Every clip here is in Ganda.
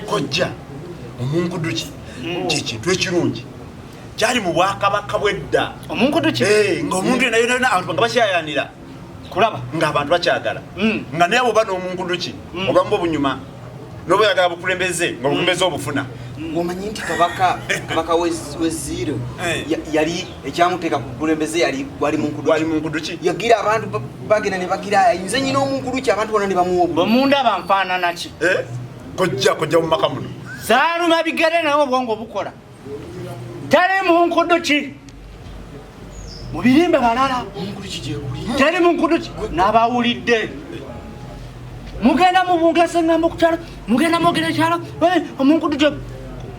kojja omunkuduki kintu ekirungi kyali mu bwakabaka bwedda omunkuduki ng'omuntu yona abantu nga bakyayanira kulaba ng'abantu bakyagala nga naye bwoba n'omunkuduki obamu obunyuma n'obayagala bukulembeze ng'obukulembeze obufuna omanyi nti kabaka weziro yali ekyamuteeka ku bukulembeze wali munkuduki yagira abantu bagenda ne bagira nze nyina omunkuduki abantu bonna ne bamuwa bwemundaba nfaanana ki kojja mu maka muno saaluma bigere naye obwongo bukola tali munkuduki mu birimbe balala tali munkuduki n'abawulidde mugenda mubungesa ngamba okukyalo mugenda mwogera ekyalo omunkuduki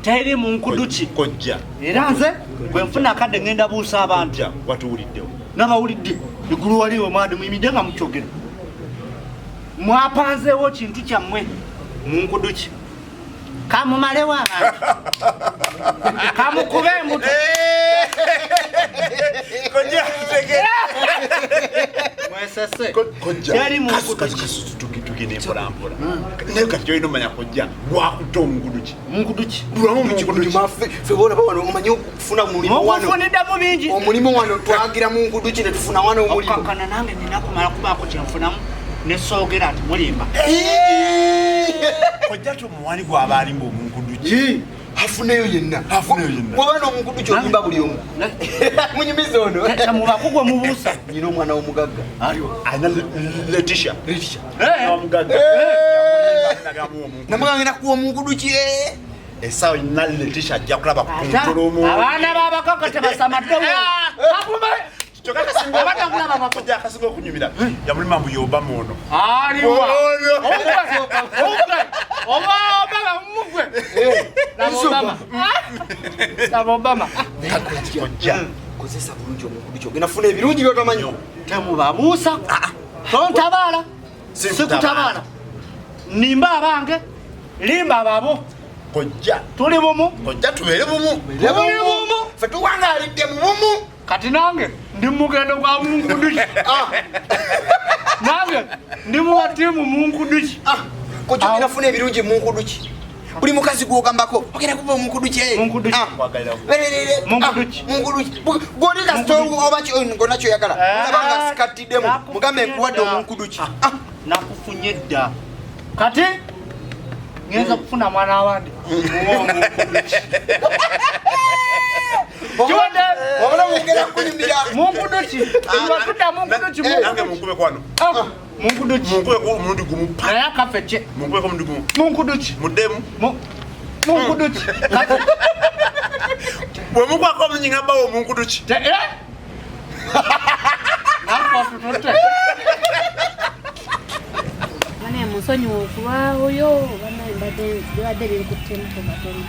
tali munkuduki kojja era nze bwe nfuna akadde ngenda buusa abantu watuwuliddewo n'abawulidde igulu waliwo mwadi muyimidde nga mukyogera mwapanzeewo kintu kyammwe munkuduki kamumalewo abantu kamukube embuto kojja mwesese kojja yali munkuduki tugende mpolampola naye kati kyolina omanya kojja lwakuta omunkuduki dulamu ffe boolaba wano omanyi okufuna omulimu wano mukufuniddamu bingi omulimu wano twagira munkuduki ne tufuna wano omulimu okakkana nange nina kumala kubaako kyenfunamu nesoogera nti mulimba kojja tumuwani gwaba alimba omunkuduki afuneyo yenna bwaba n'omunkuduki olimba buli omu munyumiza ono mubakugwe mubuusa nyina omwana w'omugagga alina letisha omugagga namugangena kuwa omunkuduki esaawa nyina letisha ajja kulaba kuntula omuntu abaana babakaka tebasamaddewo akasinga okunyumira yamulima mbu yobamu ono aliwa oba mugwe Obama kojja kozesa bulungi omunkuduki ogenda funa ebirungi byotamanyi temubabuusa tontabaala sikutabaala nimba abange limba ababo kojja tuli bumu kojja tubeere bumu ffe tuwangaalidde mu bumu kati nange ndi mugendo gwa munkuduki nange ndi muwatimu munkuduki kojja ogenda funa ebirungi munkuduki buli mukazi gwogambako ogenda kuba omunkuduki gwoli kasito oba gonna kyoyagala olabanga sikatiddemu mugambe nkuwadde omunkuduki nakufunye dda kati ngenza kufuna mwana awandi wabula wongera kunyumira munkuduki watudda munkuduki nange munkube kwano munkuduki munkubeko omulundi gumu naye akafece munkubeko omulundi gumu munkuduki muddemu munkuduki bwe mukwako omunyinga bawo omunkuduki bane musonyiwa okuba oyo banaye mbadde binkuttemu batono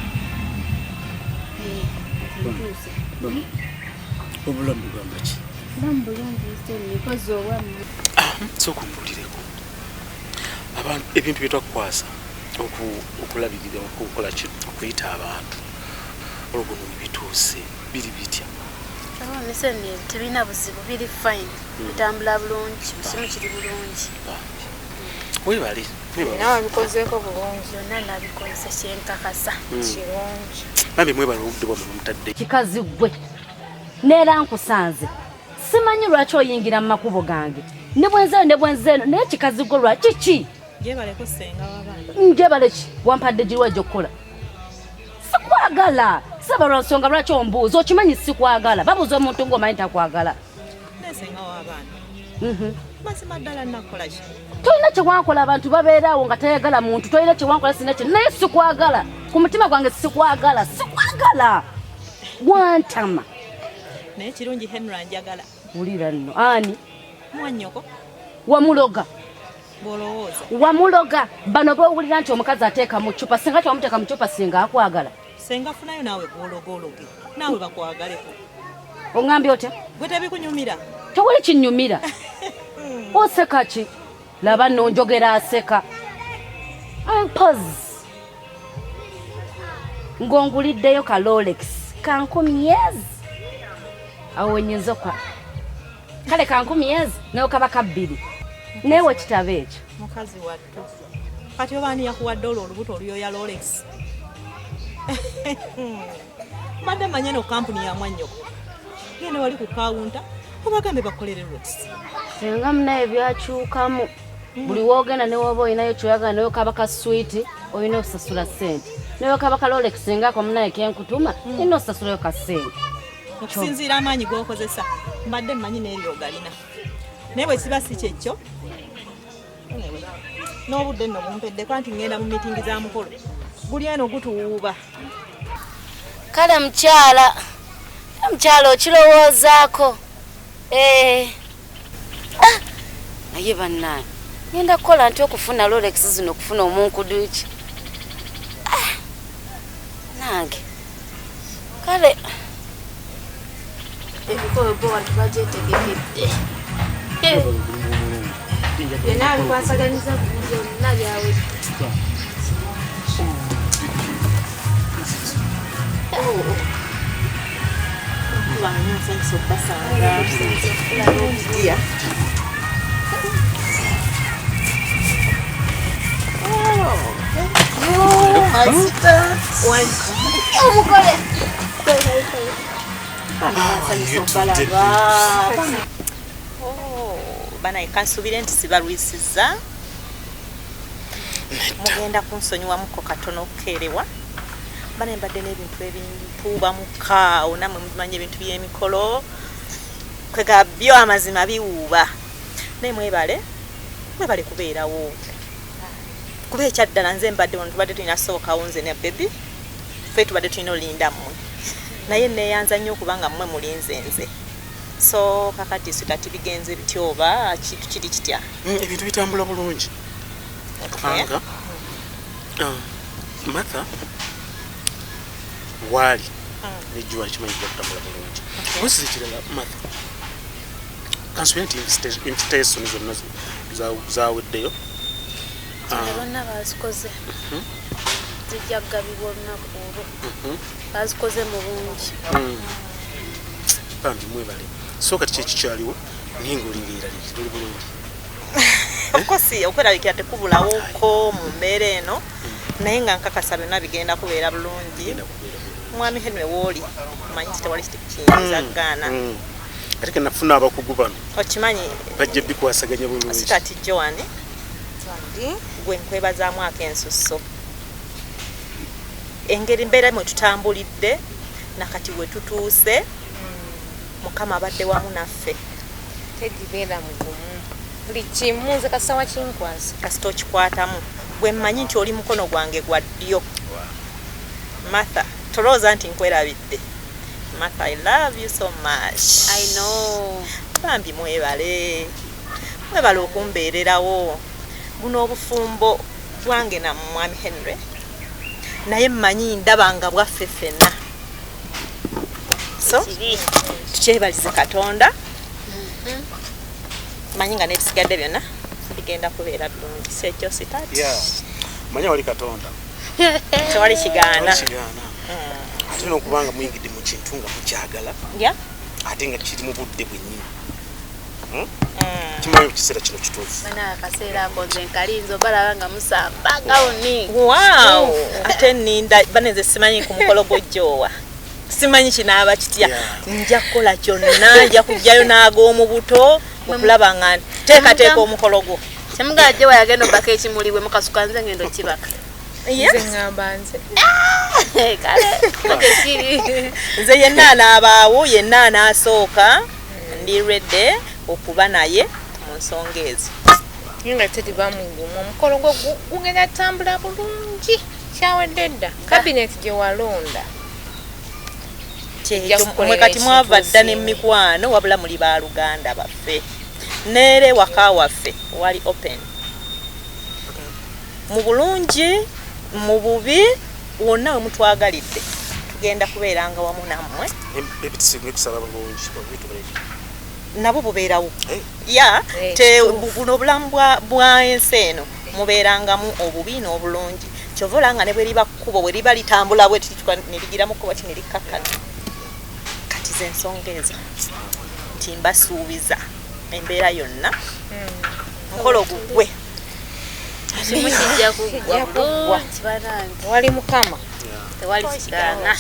obulamu bugamba ki bulamu bulungi mikozi obwamu sooka ombulireko abantu ebintu byetwakukwasa okulabirira okukola ki okuyita abantu olwo bituuse biri bitya nisene tebirina buzibu biri fine bitambula bulungi musimu kiri bulungi webali nawe bikozeeko bulungi yonna nabikoze kyenkakasa kirungi nambe mwebala obudde bwamwe mutadde kikazi gwe neera nkusanze simanyi lwaki oyingira mu makubo gange ne bwenzeeno naye kikazi gwe lwaki ki njebaleko senga w'abaana njebale ki wampadde giri wajja okukola sikwagala saba lwa nsonga lwaki ombuuza okimanyi sikwagala babuuza omuntu ng'omanyi takwagala nesenga w'abaana mazima ddala nnakola ki tolina kyewankola abantu babeeraawo nga tayagala muntu tolina kyewankola sinaki naye sikwagala ku mutima gwange sikwagala wantama naye kirungi henry njagala wulira nno ani mwannyoko wamuloga bw'olowooza wamuloga bano bowulira nti omukazi ateeka mu ccupa singa kyamuteeka mu ccupa singa akwagala senga funayo naawe gwologologe naawe bakwagaleko oŋambye otya gwe tebikunyumira tewali kinnyumira oseka ki laba nno njogera aseka mpozi ng'onguliddeyo ka Rolex ka 10 awo wenyenzoka kale ka 10 nayo kaba ka 2 newe kitabo ekyo mukazi wattu kati obaani yakuwadde olubuto oluyoya Rolex mbadde manye no kampuni ya mwannyoko genda wali ku kawunta obagambe bakolere Rolex senga munaye byakyukamu buli woogenda ne woba olinayo kyoyagala nayo kaba ka switi olina okusasula ssente nayo kaba ka Rolex ngaako munaye kenkutuma olina okusasulayo ka ssente okusinziira amaanyi g'okozesa mbadde mmanyi n'eryo ogalina naye bwe kiba si kyekyo n'obudde nno bumpeddeko anti ngenda mu mitingi za mukolo guli eno gutuwuuba kale mukyala okirowoozaako naye bannaye ngenda kukola nti okufuna Rolex zino okufuna omunkuduki nange kale emikolo bo wantu bagyetegekedde byonna bikwasaganiza byonna byawe omukole banaye kansubire nti sibalwisiza mugenda kunsonyiwamuko katono okukeerewa banaye mbadde n'ebintu ebimpuuba mukaawo namwe mumanye ebintu by'emikolo kwega byo amazima biwuuba naye mwebale kubeerawo kuba ekyaddala nze mbadde wano tubadde tulina sobokawo nze ne bebi ffe tubadde tulina olinda mmwe naye neeyanza nnyo okubanga mmwe mulinze nze so kakati sitati bigenze bityo oba kintu kiri kitya ebintu bitambula bulungi kubanga Martha wali nejjuwa kimanyi kutambula bulungi wesi kirala Martha kansubira nti invitation zonna zaweddeyo bonna bazikoze zijja kugabibwa olunaku olwo bazikoze mu bungi bambi mwebale so kati kyekikyaliwo naye ngaolingeera tuli bulungi okosi okwerabikira tekubulawoko mu mbeera eno naye nga nkakasa byonna bigenda kubeera bulungi mwami Henry wooli manyi kitewali kiyinza kugaana ate ke nafuna abakugu bano okimanyi bajja bikwasaganya bulungi sitati Joani gwe nkwebazaamu ak'ensusso engeri mbeera mwe tutambulidde nakati we tutuuse mukama abadde wamu naffe tegibeera mugumu buli kimu nze kasawa kinkwasa kasita okikwatamu gwe mmanyi nti oli mukono gwange gwa ddyo Martha tolowooza nti nkwerabidde Martha I love you so much I know bambi mwebale okumbeererawo buno obufumbo bwange na mwami Henry naye mmanyi ndabanga bwaffe ffenna so tukyebalize Katonda manyi nga n'ebisigadde byonna bigenda kubeera bulungi sekyo sitati manya wali Katonda tewali kigaana ate n'okubanga muyingidde mu kintu nga mukyagala ate nga kiri mu budde bwennyini kimanyi ekiseera kino kituufu bana akaseera ako nze nkalinzo balaba nga musamba gawuni wow ate nninda banenze simanyi ku mukolo gw'ojjoowa simanyi kinaaba kitya nja kukola kyonna nja kujjayo n'ag'omu buto okulaba nga teekateeka omukolo gwo kyemugaa gye wayagenda obaka ekimuli bwe mukasuka nze ngendo kibaka nze ngamba nze kale kakekiri nze yenna anaabaawo yenna anaasooka ndi redde okuba naye mu nsonga ezo nga teriba mugumu omukolo gwo gugenda tambula bulungi kyawedde dda kabineti gye walonda mwe kati mwava dda n'emikwano wabula muli baaluganda baffe neere waka waffe wali open mu bulungi mu bubi wonna we mutwagalidde tugenda kubeeranga wamu nammwe nabo bubeerawo buno obulamu bwa ensi eno mubeerangamu obubi n'obulungi kyova olanga ne bwe liba kkubo bwe liba litambula bwe neligiramu kkubo ti nelikkakkana kati ze ensonga ezo nti mbasuubiza embeera yonna mukolo gugwe Ekimu kijja kuggwa bulungi banange. Tewali mukama. Tewali kigaana.